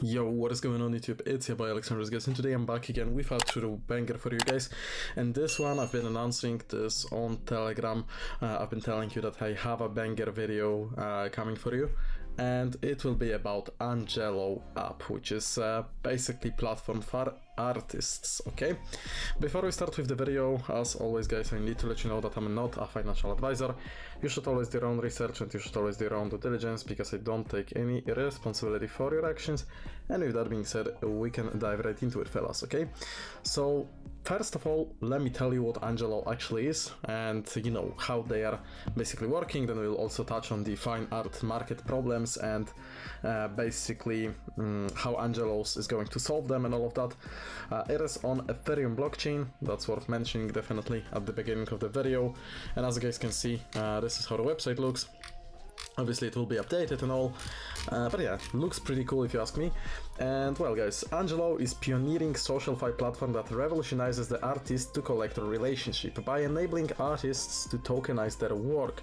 Yo, what is going on YouTube? It's your boy Alexandrus, and today I'm back again with a true banger for you guys. And this one, I've been announcing this on Telegram. I've been telling you that I have a banger video coming for you, and it will be about Angelo app, which is basically platform for artists. Okay, before we start with the video, as always guys, I need to let you know that I'm not a financial advisor. You should always do your own research and you should always do your own due diligence, because I don't take any responsibility for your actions. And with that being said, we can dive right into it, fellas. Okay, so first of all, let me tell you what Angelo actually is and you know how they are basically working. Then we'll also touch on the fine art market problems and basically how Angelos is going to solve them and all of that. It is on Ethereum blockchain. That's worth mentioning definitely at the beginning of the video. And as you guys can see, this is how the website looks. Obviously it will be updated and all, but yeah, looks pretty cool if you ask me. And well guys, Angelo is pioneering social-fi platform that revolutionizes the artist to collector relationship by enabling artists to tokenize their work.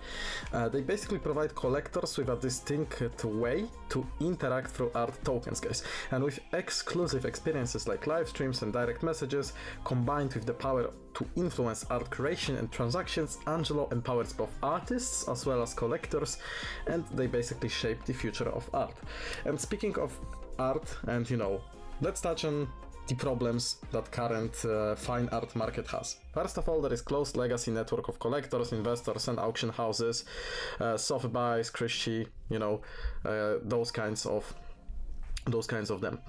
They basically provide collectors with a distinct way to interact through art tokens, guys, and with exclusive experiences like live streams and direct messages, combined with the power to influence art creation and transactions, Angelo empowers both artists as well as collectors, and they basically shape the future of art. And speaking of art, and you know, let's touch on the problems that current fine art market has. First of all, there is closed legacy network of collectors, investors and auction houses, Sotheby's, Christie, you know, those kinds of them.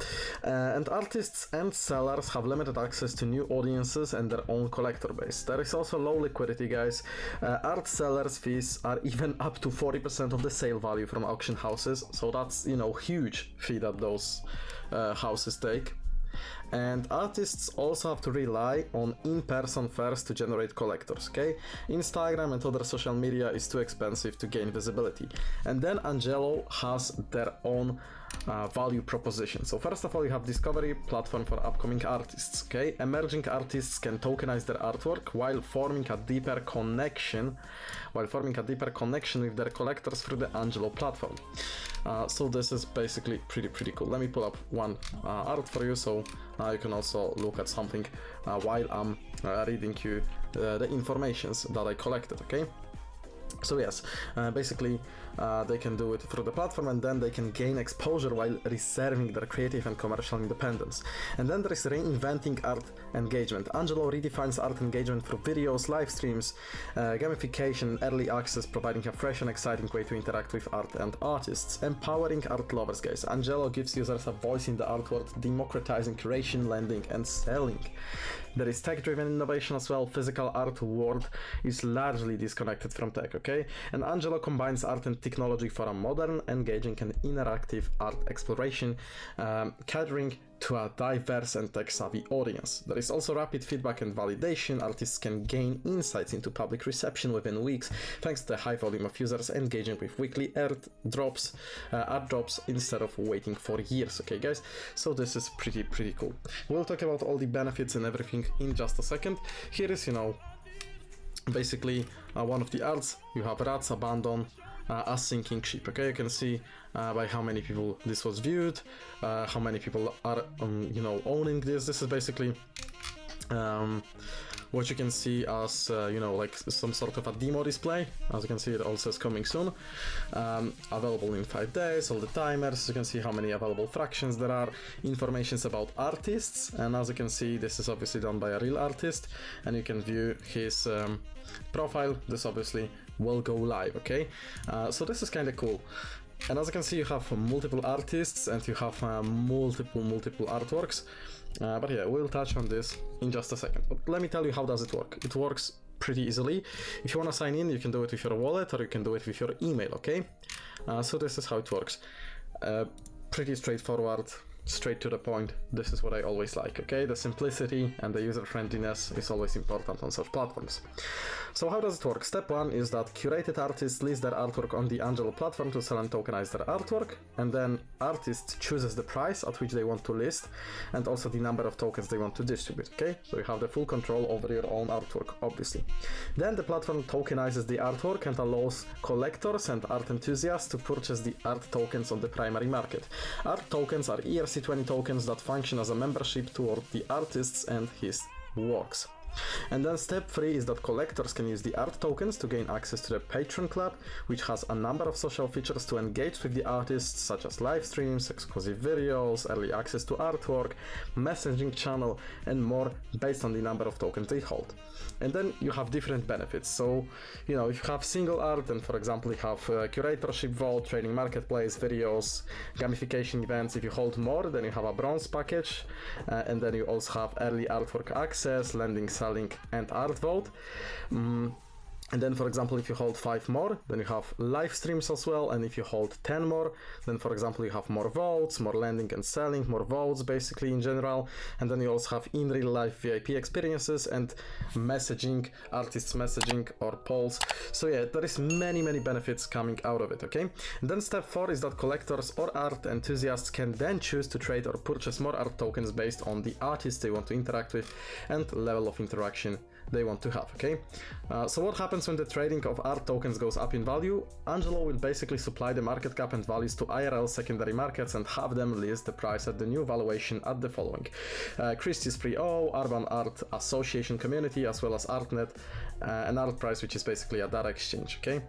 And artists and sellers have limited access to new audiences and their own collector base. There is also low liquidity, guys. Art sellers' fees are even up to 40% of the sale value from auction houses, so that's, you know, huge fee that those houses take. And artists also have to rely on in-person fairs to generate collectors, okay? Instagram and other social media is too expensive to gain visibility. And then Angelo has their own value proposition. So first of all, you have discovery platform for upcoming artists, okay? Emerging artists can tokenize their artwork while forming a deeper connection with their collectors through the Angelo platform. So this is basically pretty cool. Let me pull up one art for you, so you can also look at something while I'm reading you the informations that I collected, okay? So yes, basically they can do it through the platform, and then they can gain exposure while reserving their creative and commercial independence. And then there is reinventing art engagement. Angelo redefines art engagement through videos, live streams, gamification, early access, providing a fresh and exciting way to interact with art and artists. Empowering art lovers, guys. Angelo gives users a voice in the art world, democratizing creation, lending and selling. There is tech-driven innovation as well. Physical art world is largely disconnected from tech, okay? And Angelo combines art and technology for a modern, engaging and interactive art exploration, catering to a diverse and tech-savvy audience. There is also rapid feedback and validation. Artists can gain insights into public reception within weeks, thanks to the high volume of users engaging with weekly art drops instead of waiting for years. Okay, guys, so this is pretty cool. We'll talk about all the benefits and everything in just a second. Here is, you know, basically one of the arts. You have rats abandon a sinking ship. Okay, you can see by how many people this was viewed, how many people are you know, owning this. This is basically what you can see as you know, like some sort of a demo display. As you can see, it also is coming soon, available in 5 days, all the timers. You can see how many available fractions there are, informations about artists, and as you can see, this is obviously done by a real artist, and you can view his profile. This obviously will go live, okay? So this is kind of cool. And as you can see, you have multiple artists and you have multiple artworks. But yeah, we'll touch on this in just a second. But let me tell you how does it work. It works pretty easily. If you want to sign in, you can do it with your wallet or you can do it with your email, okay? So this is how it works. Pretty straightforward, straight to the point. This is what I always like, okay? The simplicity and the user friendliness is always important on such platforms. So how does it work? Step 1 is that curated artists list their artwork on the Angelo platform to sell and tokenize their artwork, and then artist chooses the price at which they want to list and also the number of tokens they want to distribute, okay? So you have the full control over your own artwork, obviously. Then the platform tokenizes the artwork and allows collectors and art enthusiasts to purchase the art tokens on the primary market. Art tokens are ERC ERC20 tokens that function as a membership toward the artists and his works. And then step 3 is that collectors can use the art tokens to gain access to the Patreon club, which has a number of social features to engage with the artists, such as live streams, exclusive videos, early access to artwork, messaging channel, and more based on the number of tokens they hold. And then you have different benefits. So, you know, if you have single art, then for example you have curatorship vault, trading marketplace, videos, gamification events. If you hold more, then you have a bronze package, and then you also have early artwork access, lending, selling, and art vault. And then, for example, if you hold 5 more, then you have live streams as well. And if you hold 10 more, then, for example, you have more votes, more lending and selling, more votes, basically, in general. And then you also have in real life VIP experiences and messaging, artists messaging or polls. So yeah, there is many benefits coming out of it, okay? And then step 4 is that collectors or art enthusiasts can then choose to trade or purchase more art tokens based on the artists they want to interact with and level of interaction they want to have, okay? So what happens when the trading of art tokens goes up in value? Angelo will basically supply the market cap and values to IRL secondary markets and have them list the price at the new valuation at the following: Christie's 3.0, Urban Art Association Community, as well as ArtNet, an art price, which is basically a data exchange, okay?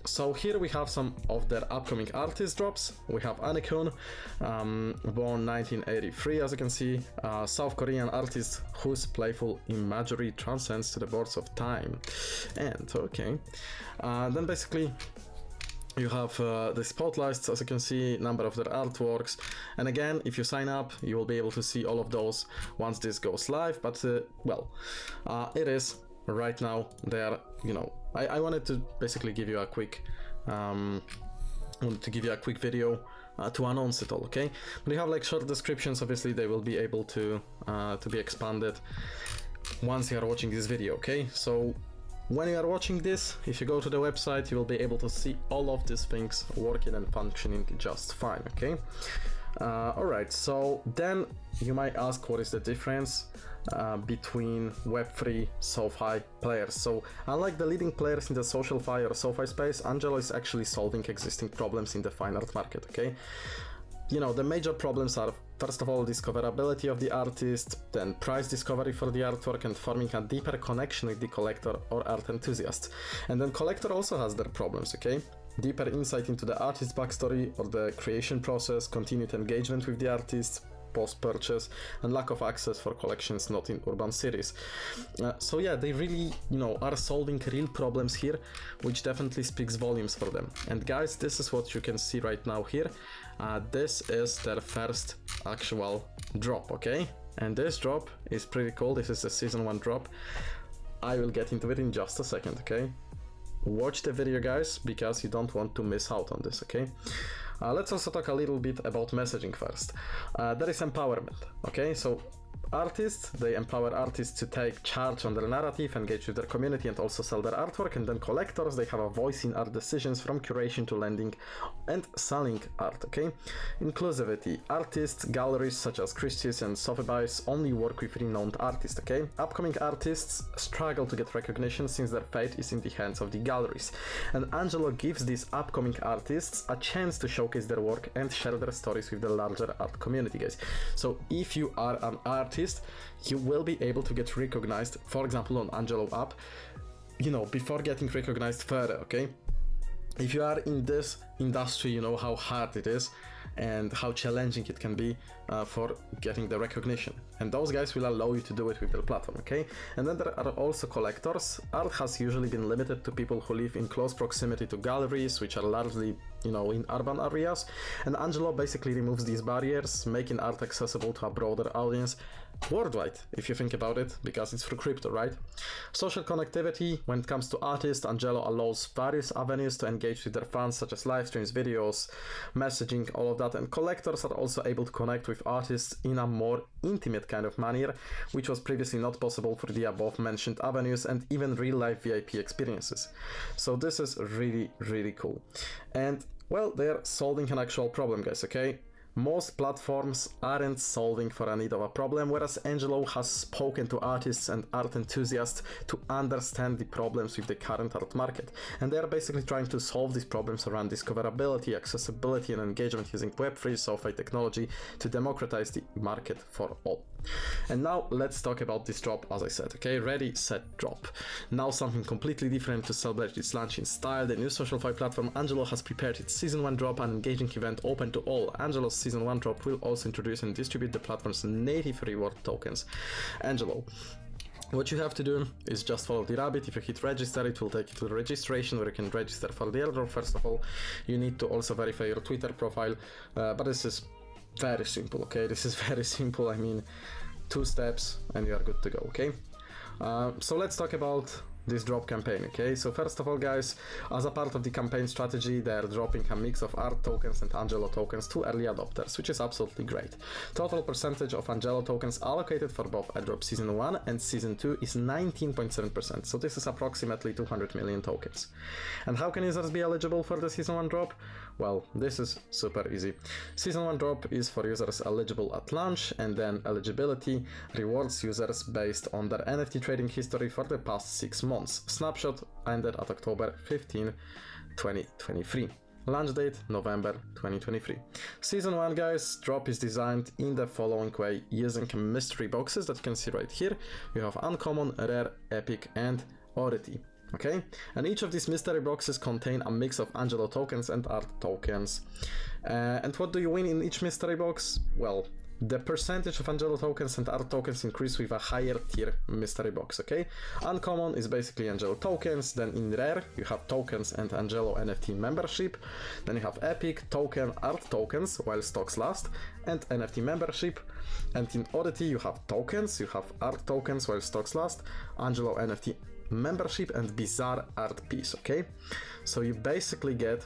So here we have some of their upcoming artist drops. We have Anekun, born 1983, as you can see, South Korean artist whose playful imagery transcends to the boards of time. And okay, then basically you have the spotlights, as you can see, number of their artworks. And again, if you sign up, you will be able to see all of those once this goes live. But well, it is right now there. You know, I wanted to basically give you a quick video to announce it all, okay? But you have like short descriptions. Obviously they will be able to be expanded once you are watching this video, okay? So when you are watching this, if you go to the website, you will be able to see all of these things working and functioning just fine, okay? Alright, so then you might ask, what is the difference between Web3 SoFi players? So unlike the leading players in the SocialFi or SoFi space, Angelo is actually solving existing problems in the fine art market, okay? You know, the major problems are, first of all, discoverability of the artist, then price discovery for the artwork, and forming a deeper connection with the collector or art enthusiast. And then collector also has their problems, okay? Deeper insight into the artist's backstory or the creation process, continued engagement with the artist, post-purchase, and lack of access for collections not in urban cities. So yeah, they really, you know, are solving real problems here, which definitely speaks volumes for them. And guys, this is what you can see right now here. This is their first actual drop, okay? And this drop is pretty cool. This is the season 1 drop. I will get into it in just a second, okay? Watch the video, guys, because you don't want to miss out on this, okay? Let's also talk a little bit about messaging first. There is empowerment, okay? So artists, they empower artists to take charge on their narrative, engage with their community, and also sell their artwork. And then collectors, they have a voice in art decisions, from curation to lending and selling art, okay? Inclusivity. Artists, galleries such as Christie's and Sotheby's only work with renowned artists, okay? Upcoming artists struggle to get recognition since their fate is in the hands of the galleries. And Angelo gives these upcoming artists a chance to showcase their work and share their stories with the larger art community, guys. So if you are an artist, you will be able to get recognized, for example, on Angelo app, you know, before getting recognized further, okay? If you are in this industry, you know how hard it is and how challenging it can be for getting the recognition. And those guys will allow you to do it with their platform, okay? And then there are also collectors. Art has usually been limited to people who live in close proximity to galleries, which are largely, you know, in urban areas. And Angelo basically removes these barriers, making art accessible to a broader audience worldwide, if you think about it, because it's through crypto, right? Social connectivity. When it comes to artists, Angelo allows various avenues to engage with their fans, such as live streams, videos, messaging, all of that. And collectors are also able to connect with artists in a more intimate kind of manner, which was previously not possible for the above mentioned avenues and even real life VIP experiences. So this is really, really cool. And well, they're solving an actual problem, guys, okay? Most platforms aren't solving for a need of a problem, whereas Angelo has spoken to artists and art enthusiasts to understand the problems with the current art market, and they are basically trying to solve these problems around discoverability, accessibility, and engagement using Web3 SoFi technology to democratize the market for all. And now let's talk about this drop, as I said, okay? Ready, set, drop. Now something completely different to celebrate its launch in style. The new social fi platform Angelo has prepared its Season 1 drop, an engaging event open to all. Angelo's Season 1 drop will also introduce and distribute the platform's native reward tokens. Angelo. What you have to do is just follow the rabbit. If you hit register, it will take you to the registration where you can register for the airdrop. First of all, you need to also verify your Twitter profile, but this is very simple, okay? This is very simple. I mean, 2 steps and you are good to go, okay? So let's talk about this drop campaign, okay? So first of all, guys, as a part of the campaign strategy, they're dropping a mix of art tokens and Angelo tokens to early adopters, which is absolutely great. Total percentage of Angelo tokens allocated for both airdrop Season 1 and Season 2 is 19.7%, so this is approximately 200 million tokens. And how can users be eligible for the Season 1 drop? Well, this is super easy. Season 1 drop is for users eligible at launch, and then eligibility rewards users based on their NFT trading history for the past 6 months. Snapshot ended at October 15, 2023. Launch date November 2023. Season 1, guys, drop is designed in the following way, using mystery boxes that you can see right here. You have uncommon, rare, epic, and oddity. Okay, and each of these mystery boxes contain a mix of Angelo tokens and art tokens. And what do you win in each mystery box? Well, the percentage of Angelo tokens and art tokens increase with a higher tier mystery box, okay? Uncommon is basically Angelo tokens, then in rare you have tokens and Angelo NFT membership, then you have epic, token, art tokens while stocks last, and NFT membership, and in oddity you have tokens, you have art tokens while stocks last, Angelo NFT membership, and bizarre art piece, okay? So you basically get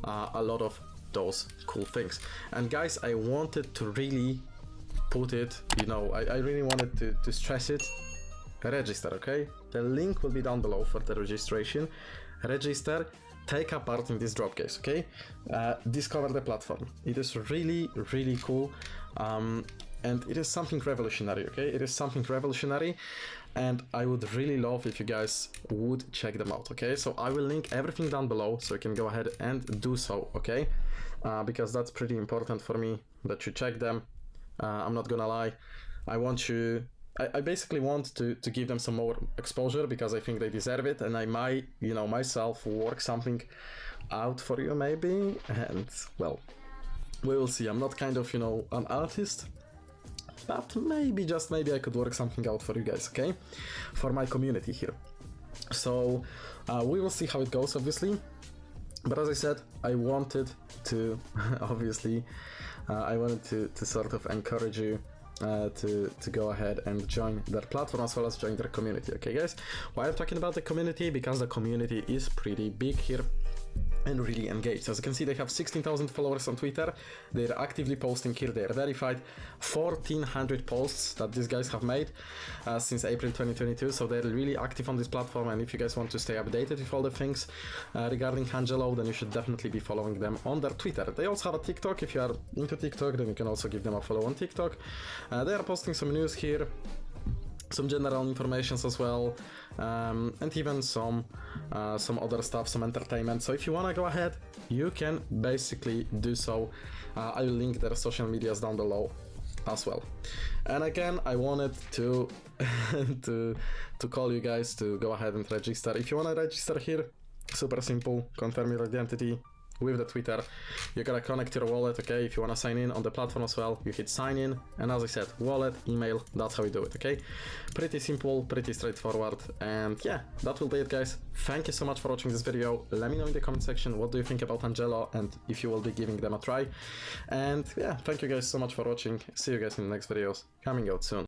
a lot of those cool things. And guys, I wanted to really put it, you know, I really wanted to stress it. Register, okay? The link will be down below for the registration. Register, take a part in this drop case, okay? Discover the platform. It is really, really cool. And it is something revolutionary, okay? It is something revolutionary, and I would really love if you guys would check them out, okay? So I will link everything down below, so you can go ahead and do so, okay? Because that's pretty important for me that you check them. I'm not gonna lie, I basically want to give them some more exposure because I think they deserve it, and I might, you know, myself work something out for you maybe, and well, we will see. I'm not kind of, you know, an artist, but maybe, just maybe, I could work something out for you guys, okay? For my community here. So we will see how it goes, obviously. But as I said, I wanted to, obviously, I wanted to sort of encourage you to go ahead and join their platform as well as join their community, okay, guys? Why I'm talking about the community? Because the community is pretty big here and really engaged. As you can see, they have 16,000 followers on Twitter. They're actively posting here. They're verified. 1,400 posts that these guys have made since April 2022. So they're really active on this platform. And if you guys want to stay updated with all the things regarding Angelo, then you should definitely be following them on their Twitter. They also have a TikTok. If you are into TikTok, then you can also give them a follow on TikTok. They are posting some news here, some general information as well, and even some other stuff, some entertainment. So if you want to go ahead, you can basically do so. I will link their social medias down below as well. And again, I wanted to to call you guys to go ahead and register. If you want to register here, super simple. Confirm your identity with the Twitter. You gotta connect your wallet, okay? If you wanna sign in on the platform as well, you hit sign in, and as I said, wallet, email, that's how we do it, okay? Pretty simple, pretty straightforward, and yeah, that will be it, guys. Thank you so much for watching this video. Let me know in the comment section what do you think about Angelo and if you will be giving them a try. And yeah, thank you guys so much for watching. See you guys in the next videos coming out soon.